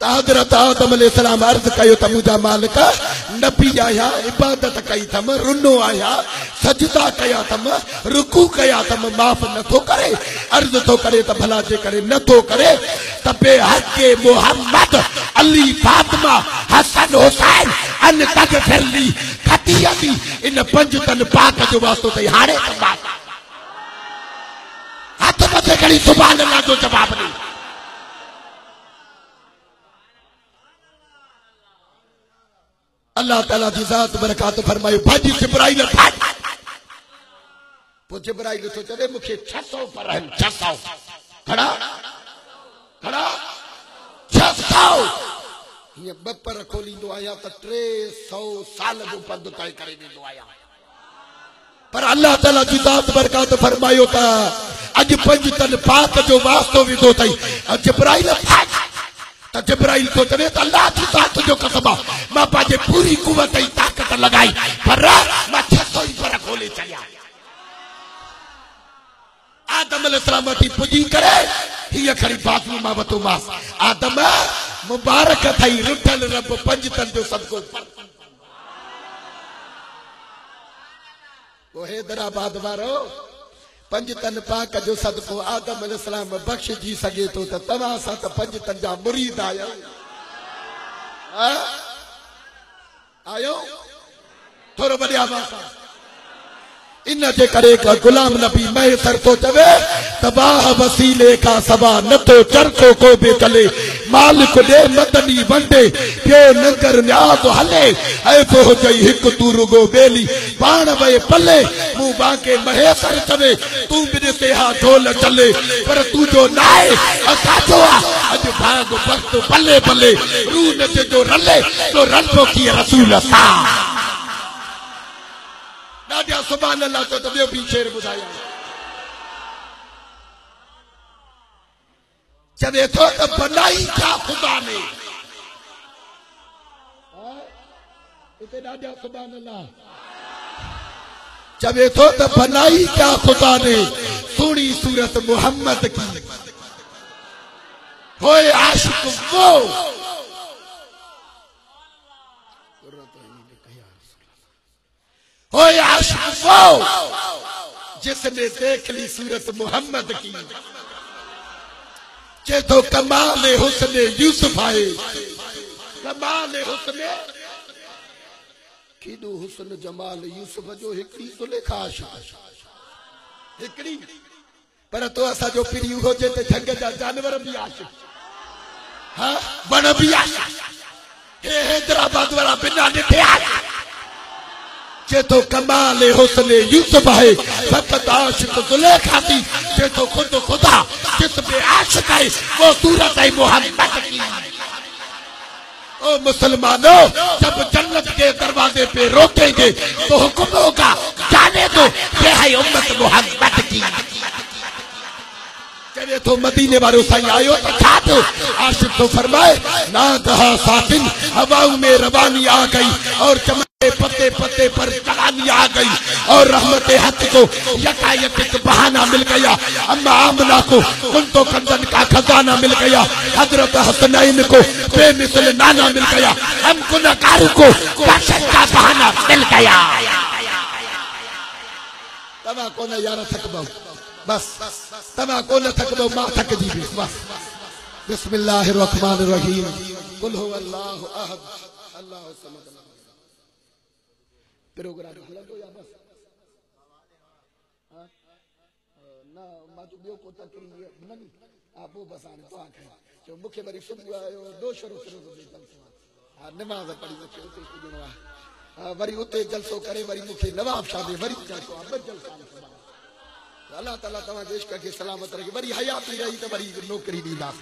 हज़रत आदम अलैहिस्सलाम अर्ज़ कयो त मुंहिंजा मालिक नबी आया इबादत कई थम रुनो आया सजदा कया थम रुकू कया थम माफ़ नथो करे अर्ज़ थो करे त भला जे करे नथो करे त बेहक़ मोहम्मद अली फातिमा हसन हुसैन अन तग़फ़िरली खतियती इन पंज तन पाक जो वास्तो तई हाणे हथ मथे करी सुभान अल्लाह जो जवाब ॾे। अल्लाह ताला जी ज़ात बरकात फरमायो भाजी जिब्राइल पो जिब्राइल तो चले मुखे 600 पर है 600 खड़ा खड़ा 600 ये बपर खोलींदो आया त 300 साल जो पंध तय करे वेंदो आया पर अल्लाह ताला जी ज़ात बरकात फरमायो त अज पंज तन पाक जो वास्तो विधो तई जिब्राइल त जिब्राइल को चले त अल्लाह जी ज़ात जो कसम मां पाजे पूरी कुवत ई ताकत लगाई पर मां 600 ही पर खोले चलिया आदम अलैहिस्सलाम थी पुजी करे ही खड़ी बातू मां वतो मास आदम मुबारक थई रुठल रब पंज तन जो सदको पर वो हैदराबाद वारो पंज तन पाक जो सदको आदम अलैहिस्सलाम बख्श जी सके तो तवा सा त पंज तन जा मुरीद आयो आयो थोरो बढ़िया बात इन जे करे का गुलाम नबी मैसर तो चवे तबाह वसीले का सवा न तो चरखो को बे चले मालिक दे मदनी वंडे पियो नगर न्याज हले ऐ तो हो गई हिक तू रुगो बेली पाण वे पले मुंह बाके महेसर चवे तू बिन से हा ढोल चले पर तू जो नाए असाजो अज भाग वक्त पले पले रू न जो रले तो रंगो की रसूल सा दादा सुभान अल्लाह तो तबे भी शेर बुधाया चवे तो बनाई क्या खुदा ने इते दादा सुभान अल्लाह चवे तो बनाई क्या खुदा ने सोनी सूरत मोहम्मद की होए आशिक वो होए आशिक वो जिसने देख ली सूरत मोहम्मद की के तो कमाल हुस्न यूसुफ आए कमाल हुस्न किदो हुस्न जमाल यूसुफ जो हिकड़ी सुलेखा आशिक हिकड़ी पर तो असा जो पिरी हो जे ते जंग जा जानवर भी आशिक हां बन भी आशिक हे हैदराबाद वाला बिना ॾिठे आशिक जे तो कमाल हुस्न यूसुफ है फकत आशिक जुलेखा थी जे तो खुद खुदा जिसमें आशिक है वो सूरत है मोहम्मद की। ओ मुसलमानों जब जन्नत के दरवाजे पे रोकेंगे तो हुक्म होगा जाने दो ये है उम्मत मोहम्मद की। चले तो मदीने वालों साईं आयो तो छात आशिक तो फरमाए ना कहा साकिन हवाओं में रवानी आ गई और चमके पत्ते पत्ते पर जवानी आ गई और रहमत हक को यकायक एक बहाना मिल गया अम्मा आमना को कुंतो कंदन का खजाना मिल गया हजरत हसनैन को बेमिसल नाना मिल गया हम गुनहगारों को बख्शिश का बहाना मिल गया। तवा को न यार थकबो बस तवा को न थकबो मां थक जी बस बिस्मिल्लाहिर रहमानिर रहीम कुल हुवल्लाहु अहद अल्लाहु समद प्रोग्राम हलंदो या बस ना माजू बियो को तकरी ननी आपो बसाने तो आखे जो मुखे वरी सुबह आयो दो शुरू दे जलसो नमाज पढ़ी वचे उते पुजणो वरी उते जलसो करे वरी मुखे नवाब शाह दे वरी जलसो अब जलसा अल्लाह ताला तवा देश के सलामत रखे वरी हयाती रही तो वरी नौकरी दी दास